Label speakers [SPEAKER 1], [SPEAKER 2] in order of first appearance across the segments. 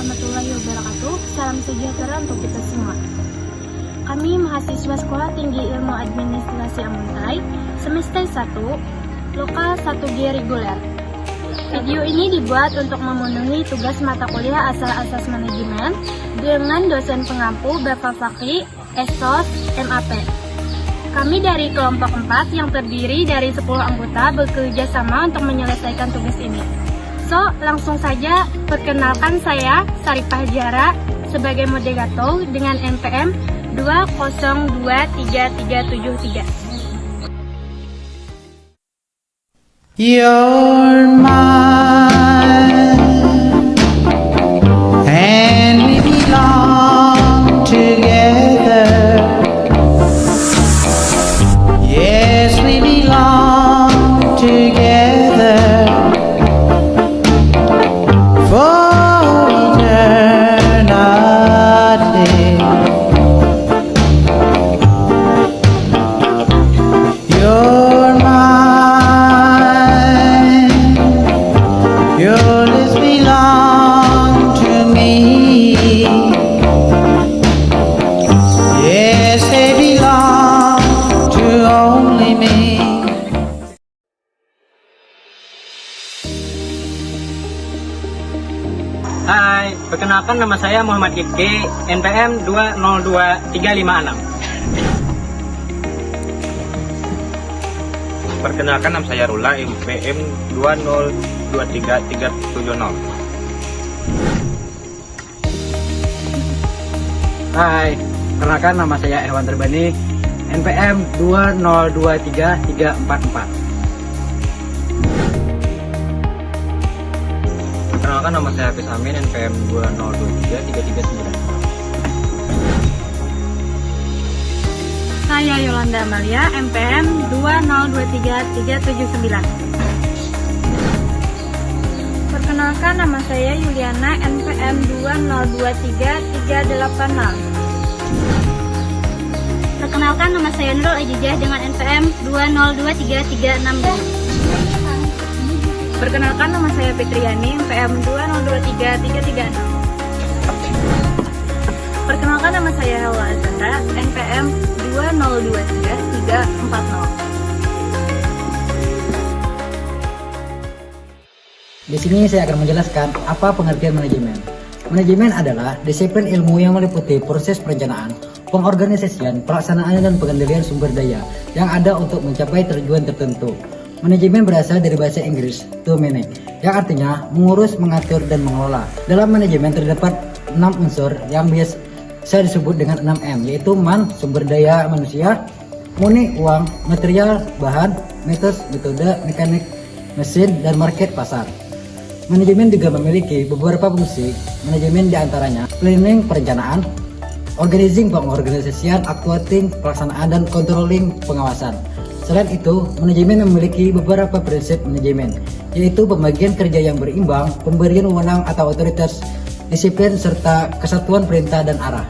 [SPEAKER 1] warahmatullahi wabarakatuh. Salam sejahtera untuk kita semua. Kami mahasiswa Sekolah Tinggi Ilmu Administrasi Amuntai, semester 1, lokal 1G reguler. Video ini dibuat untuk memenuhi tugas mata kuliah asas manajemen dengan dosen pengampu Bapak Fakri, Esos, MAP. Kami dari kelompok 4 yang terdiri dari 10 anggota bekerja sama untuk menyelesaikan tugas ini. So, langsung saja perkenalkan saya, Saripah Jara, sebagai moderator dengan NPM 2023373.
[SPEAKER 2] You're mine, and we belong together. Yes, we belong together for eternity. You're mine, yours belong to me. Yes, they belong to only me.
[SPEAKER 3] Hai, perkenalkan nama saya Muhammad Ifki, NPM 202356.
[SPEAKER 4] Perkenalkan nama saya Rula, NPM 2023370.
[SPEAKER 3] Hai, perkenalkan nama saya Erwan Terbani, NPM 2023344.
[SPEAKER 4] Perkenalkan nama saya Hafiz Amin, NPM 2023339.
[SPEAKER 1] Saya Yolanda Amalia, NPM 2023379. Perkenalkan nama saya Yuliana, NPM 2023380. Perkenalkan nama saya Nurul Ajijah dengan NPM 2023362. Perkenalkan nama saya Fitriani, NPM 2023336. Perkenalkan nama saya Hawa Azhara, NPM 2023340.
[SPEAKER 5] Di sini saya akan menjelaskan apa pengertian manajemen. Manajemen adalah disiplin ilmu yang meliputi proses perencanaan, pengorganisasian, pelaksanaan dan pengendalian sumber daya yang ada untuk mencapai tujuan tertentu. Manajemen berasal dari bahasa Inggris to manage, yang artinya mengurus, mengatur, dan mengelola. Dalam manajemen terdapat 6 unsur yang biasa disebut dengan 6M, yaitu man, sumber daya manusia, money, uang, material, bahan, metode, mekanik, mesin, dan market, pasar. Manajemen juga memiliki beberapa fungsi. Manajemen diantaranya planning, perencanaan, organizing, pengorganisasian, actuating, pelaksanaan, dan controlling, pengawasan. Selain itu, manajemen memiliki beberapa prinsip manajemen, yaitu pembagian kerja yang berimbang, pemberian wewenang atau otoritas, disiplin, serta kesatuan perintah dan arah.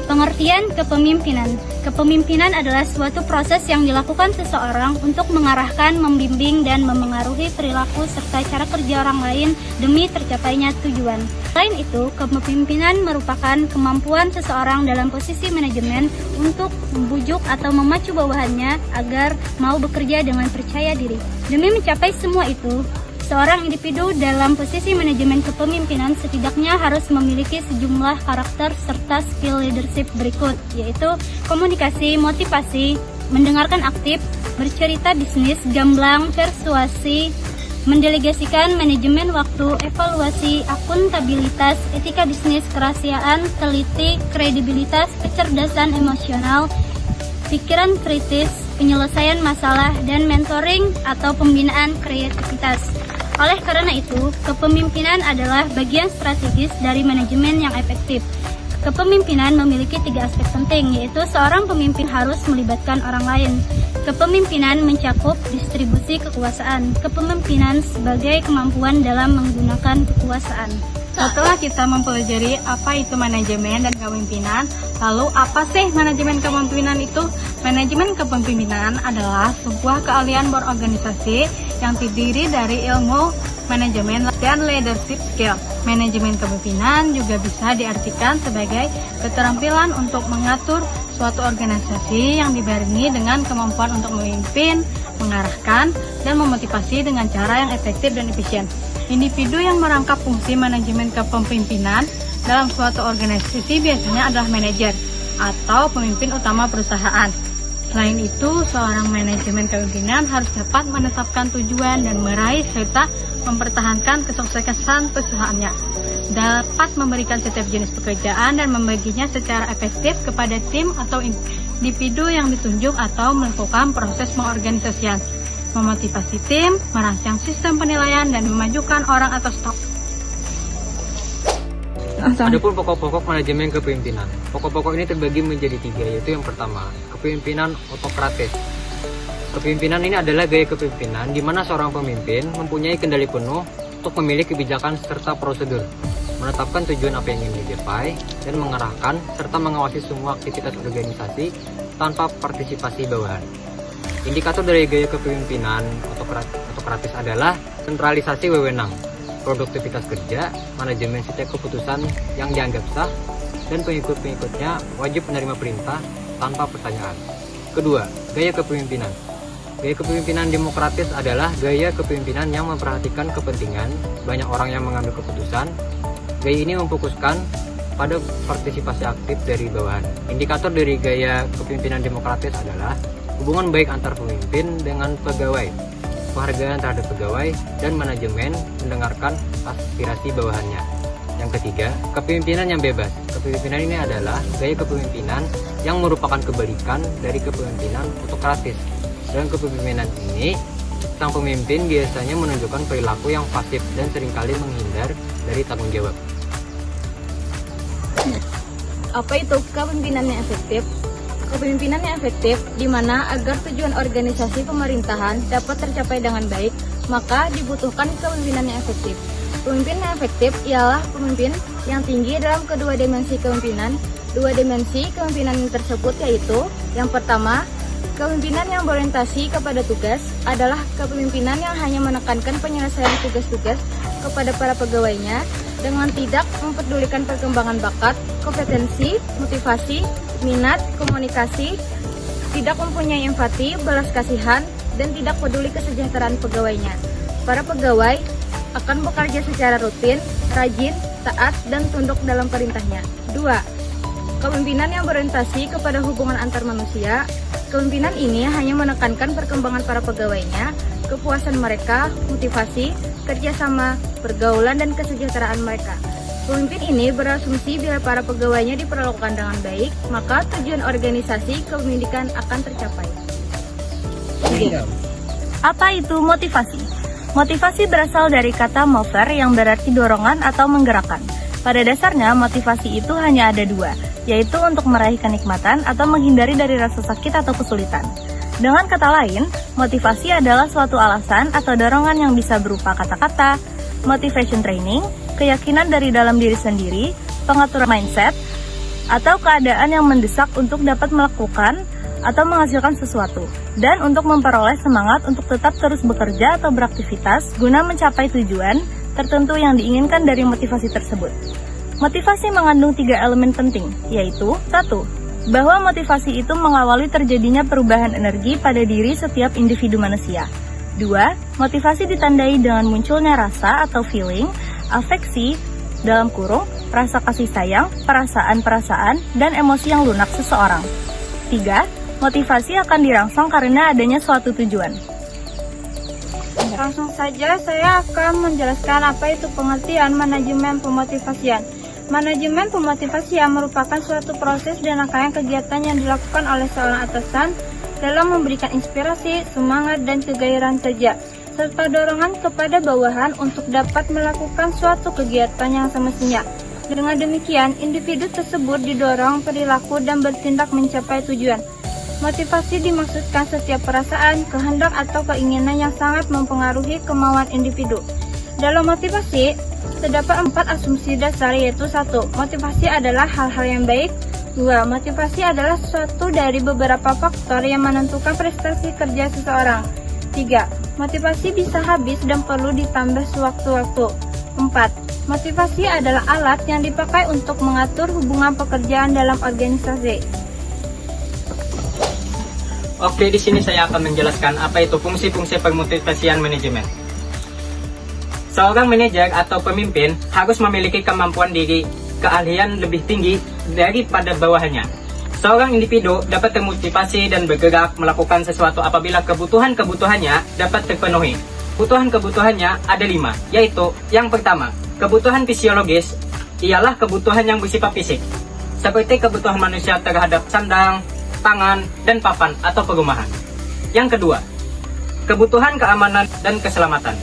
[SPEAKER 6] Pengertian kepemimpinan. Kepemimpinan adalah suatu proses yang dilakukan seseorang untuk mengarahkan, membimbing, dan memengaruhi perilaku serta cara kerja orang lain demi tercapainya tujuan. Selain itu, kepemimpinan merupakan kemampuan seseorang dalam posisi manajemen untuk membujuk atau memacu bawahannya agar mau bekerja dengan percaya diri. Demi mencapai semua itu, seorang individu dalam posisi manajemen kepemimpinan setidaknya harus memiliki sejumlah karakter serta skill leadership berikut, yaitu komunikasi, motivasi, mendengarkan aktif, bercerita bisnis, gamblang, persuasi, mendelegasikan, manajemen waktu, evaluasi, akuntabilitas, etika bisnis, kerahasiaan, teliti, kredibilitas, kecerdasan emosional, pikiran kritis, penyelesaian masalah, dan mentoring atau pembinaan kreativitas. Oleh karena itu, kepemimpinan adalah bagian strategis dari manajemen yang efektif. Kepemimpinan memiliki 3 aspek penting, yaitu seorang pemimpin harus melibatkan orang lain. Kepemimpinan mencakup distribusi kekuasaan. Kepemimpinan sebagai kemampuan dalam menggunakan kekuasaan.
[SPEAKER 1] Setelah kita mempelajari apa itu manajemen dan kepemimpinan, lalu apa sih manajemen kepemimpinan itu? Manajemen kepemimpinan adalah sebuah keahlian berorganisasi
[SPEAKER 7] yang terdiri dari ilmu manajemen dan leadership skill. Manajemen kepemimpinan juga bisa diartikan sebagai keterampilan untuk mengatur suatu organisasi yang dibarengi dengan kemampuan untuk memimpin, mengarahkan, dan memotivasi dengan cara yang efektif dan efisien. Individu yang merangkap fungsi manajemen kepemimpinan dalam suatu organisasi biasanya adalah manajer atau pemimpin utama perusahaan. Selain itu, seorang manajemen kepemimpinan harus dapat menetapkan tujuan dan meraih serta mempertahankan kesuksesan perusahaannya, dapat memberikan setiap jenis pekerjaan dan membaginya secara efektif kepada tim atau individu yang ditunjuk atau melakukan proses pengorganisasian, memotivasi tim, merancang sistem penilaian, dan memajukan orang atau staf.
[SPEAKER 4] Adapun pokok-pokok manajemen kepemimpinan. Pokok-pokok ini terbagi menjadi 3, yaitu yang pertama, kepemimpinan autokratis. Kepemimpinan ini adalah gaya kepemimpinan di mana seorang pemimpin mempunyai kendali penuh untuk memilih kebijakan serta prosedur, menetapkan tujuan apa yang ingin dicapai, dan mengarahkan serta mengawasi semua aktivitas organisasi tanpa partisipasi bawahan. Indikator dari gaya kepemimpinan autokratis adalah sentralisasi wewenang, produktivitas kerja, manajemen setiap keputusan yang dianggap sah, dan pengikut-pengikutnya wajib menerima perintah tanpa pertanyaan. Kedua, gaya kepemimpinan. Gaya kepemimpinan demokratis adalah gaya kepemimpinan yang memperhatikan kepentingan banyak orang yang mengambil keputusan. Gaya ini memfokuskan pada partisipasi aktif dari bawahan. Indikator dari gaya kepemimpinan demokratis adalah hubungan baik antar pemimpin dengan pegawai, penghargaan terhadap pegawai, dan manajemen mendengarkan aspirasi bawahannya. Yang ketiga, kepemimpinan yang bebas. Kepemimpinan ini adalah gaya kepemimpinan yang merupakan kebalikan dari kepemimpinan autokratis. Dalam kepemimpinan ini, sang pemimpin biasanya menunjukkan perilaku yang pasif dan seringkali menghindar dari tanggung jawab.
[SPEAKER 1] Apa itu kepemimpinan yang efektif? Kepemimpinan yang efektif di mana agar tujuan organisasi pemerintahan dapat tercapai dengan baik, maka dibutuhkan kepemimpinan yang efektif. Pemimpin yang efektif ialah pemimpin yang tinggi dalam kedua dimensi kepemimpinan. Dua dimensi kepemimpinan tersebut yaitu, yang pertama, kepemimpinan yang berorientasi kepada tugas adalah kepemimpinan yang hanya menekankan penyelesaian tugas-tugas kepada para pegawainya dengan tidak mempedulikan perkembangan bakat, kompetensi, motivasi, minat, komunikasi, tidak mempunyai empati, belas kasihan, dan tidak peduli kesejahteraan pegawainya. Para pegawai akan bekerja secara rutin, rajin, taat, dan tunduk dalam perintahnya. 2. Kepemimpinan yang berorientasi kepada hubungan antar manusia. Kepemimpinan ini hanya menekankan perkembangan para pegawainya, kepuasan mereka, motivasi, kerjasama, pergaulan, dan kesejahteraan mereka. Pemimpin ini berasumsi bila para pegawainya diperlakukan dengan baik, maka tujuan organisasi kepemimpinan akan tercapai.
[SPEAKER 6] Apa itu motivasi? Motivasi berasal dari kata mover yang berarti dorongan atau menggerakkan. Pada dasarnya, motivasi itu hanya ada 2, yaitu untuk meraih kenikmatan atau menghindari dari rasa sakit atau kesulitan. Dengan kata lain, motivasi adalah suatu alasan atau dorongan yang bisa berupa kata-kata, motivation training, keyakinan dari dalam diri sendiri, pengaturan mindset, atau keadaan yang mendesak untuk dapat melakukan atau menghasilkan sesuatu, dan untuk memperoleh semangat untuk tetap terus bekerja atau beraktivitas guna mencapai tujuan tertentu yang diinginkan dari motivasi tersebut. Motivasi mengandung 3 elemen penting, yaitu 1. Bahwa motivasi itu mengawali terjadinya perubahan energi pada diri setiap individu manusia. 2. Motivasi ditandai dengan munculnya rasa atau feeling, afeksi, dalam kurung, rasa kasih sayang, perasaan-perasaan, dan emosi yang lunak seseorang. 3. Motivasi akan dirangsang karena adanya suatu tujuan.
[SPEAKER 7] Langsung saja saya akan menjelaskan apa itu pengertian manajemen pemotivasian. Manajemen pemotivasian merupakan suatu proses dan rangkaian kegiatan yang dilakukan oleh seorang atasan dalam memberikan inspirasi, semangat, dan kegairahan kerja, serta dorongan kepada bawahan untuk dapat melakukan suatu kegiatan yang semestinya. Dengan demikian, individu tersebut didorong perilaku dan bertindak mencapai tujuan. Motivasi dimaksudkan setiap perasaan, kehendak, atau keinginan yang sangat mempengaruhi kemauan individu. Dalam motivasi, terdapat 4 asumsi dasar, yaitu 1. Motivasi adalah hal-hal yang baik. 2. Motivasi adalah suatu dari beberapa faktor yang menentukan prestasi kerja seseorang.
[SPEAKER 1] 3. Motivasi bisa habis dan perlu ditambah sewaktu-waktu. 4. Motivasi adalah alat yang dipakai untuk mengatur hubungan pekerjaan dalam organisasi.
[SPEAKER 4] Oke, di sini saya akan menjelaskan apa itu fungsi-fungsi pemotivasian manajemen. Seorang manajer atau pemimpin harus memiliki kemampuan diri, keahlian lebih tinggi daripada bawahannya. Seorang individu dapat termotivasi dan bergerak melakukan sesuatu apabila kebutuhan-kebutuhannya dapat terpenuhi. Kebutuhan-kebutuhannya ada 5, yaitu yang pertama, kebutuhan fisiologis, ialah kebutuhan yang bersifat fisik, seperti kebutuhan manusia terhadap sandang, pangan, dan papan atau perumahan. Yang kedua, kebutuhan keamanan dan keselamatan.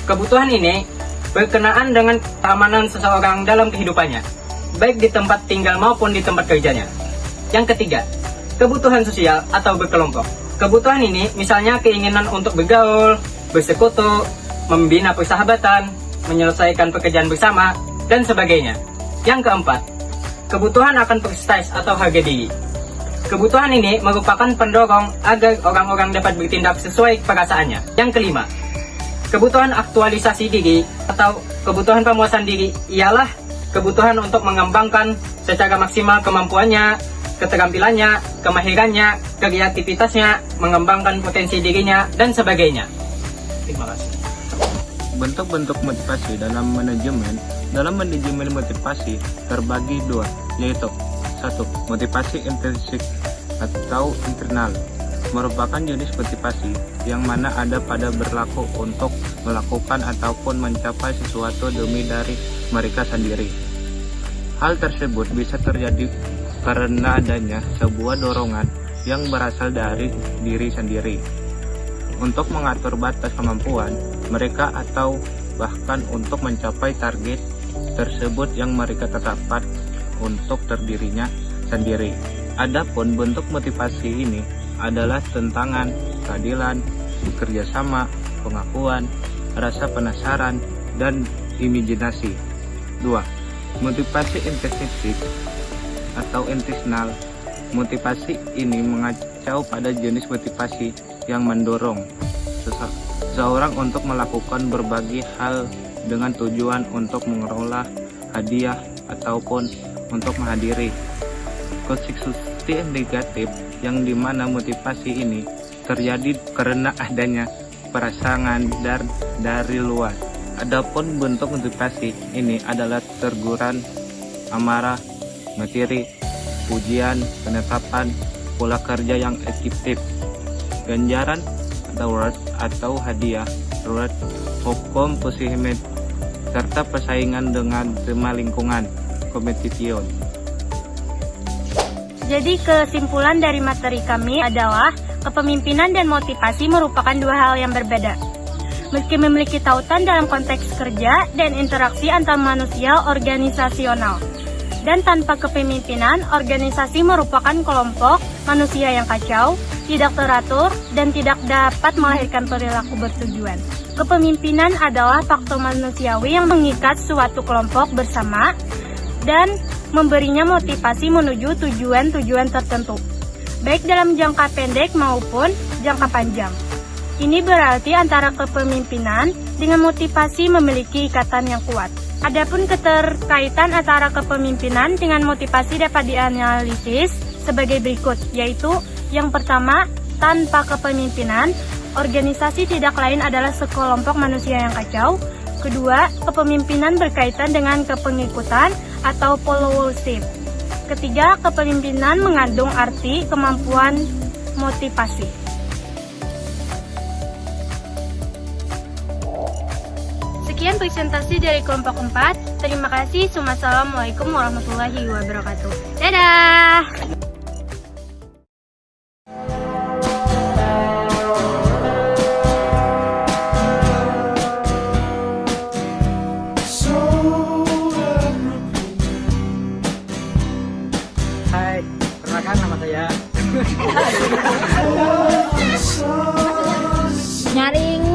[SPEAKER 4] Kebutuhan ini berkenaan dengan keamanan seseorang dalam kehidupannya, baik di tempat tinggal maupun di tempat kerjanya. Yang ketiga, kebutuhan sosial atau berkelompok. Kebutuhan ini misalnya keinginan untuk bergaul, bersekutu, membina persahabatan, menyelesaikan pekerjaan bersama, dan sebagainya. Yang keempat, kebutuhan akan prestis atau harga diri. Kebutuhan ini merupakan pendorong agar orang-orang dapat bertindak sesuai perasaannya. Yang kelima, kebutuhan aktualisasi diri atau kebutuhan pemuasan diri ialah kebutuhan untuk mengembangkan secara maksimal kemampuannya, keterampilannya, kemahirannya, kreativitasnya, mengembangkan potensi dirinya, dan sebagainya. Terima kasih.
[SPEAKER 8] Bentuk-bentuk motivasi dalam manajemen. Dalam manajemen motivasi terbagi 2, yaitu 1. Motivasi intrinsik atau internal, merupakan jenis motivasi yang mana ada pada berlaku untuk melakukan ataupun mencapai sesuatu demi dari mereka sendiri. Hal tersebut bisa terjadi karena adanya sebuah dorongan yang berasal dari diri sendiri untuk mengatur batas kemampuan mereka atau bahkan untuk mencapai target tersebut yang mereka tetapkan untuk terdirinya sendiri. Adapun bentuk motivasi ini adalah tentangan, keadilan, kerjasama, pengakuan, rasa penasaran, dan imajinasi. 2. Motivasi intrinsik atau internal. Motivasi ini mengacu pada jenis motivasi yang mendorong seseorang untuk melakukan berbagai hal dengan tujuan untuk mengelola hadiah ataupun untuk menghadiri konsekuensi negatif yang dimana motivasi ini terjadi karena adanya perasaan dari luar. Adapun bentuk motivasi ini adalah teguran, amarah, materi, pujian, penetapan, pola kerja yang efektif, ganjaran atau reward atau hadiah, reward, hukum positif, serta persaingan dengan tema lingkungan, competition.
[SPEAKER 1] Jadi kesimpulan dari materi kami adalah kepemimpinan dan motivasi merupakan dua hal yang berbeda. Meski memiliki tautan dalam konteks kerja dan interaksi antar manusia organisasional. Dan tanpa kepemimpinan, organisasi merupakan kelompok manusia yang kacau, tidak teratur, dan tidak dapat melahirkan perilaku bertujuan. Kepemimpinan adalah faktor manusiawi yang mengikat suatu kelompok bersama dan memberinya motivasi menuju tujuan-tujuan tertentu, baik dalam jangka pendek maupun jangka panjang. Ini berarti antara kepemimpinan dengan motivasi memiliki ikatan yang kuat. Adapun keterkaitan antara kepemimpinan dengan motivasi dapat dianalisis sebagai berikut, yaitu yang pertama, tanpa kepemimpinan, organisasi tidak lain adalah sekelompok manusia yang kacau. Kedua, kepemimpinan berkaitan dengan kepengikutan atau followership. Ketiga, kepemimpinan mengandung arti kemampuan motivasi. Sekian presentasi dari kelompok 4. Terima kasih. Wassalamualaikum warahmatullahi wabarakatuh. Dadah!
[SPEAKER 3] Hai, perkenalkan nama saya.
[SPEAKER 6] Nyaring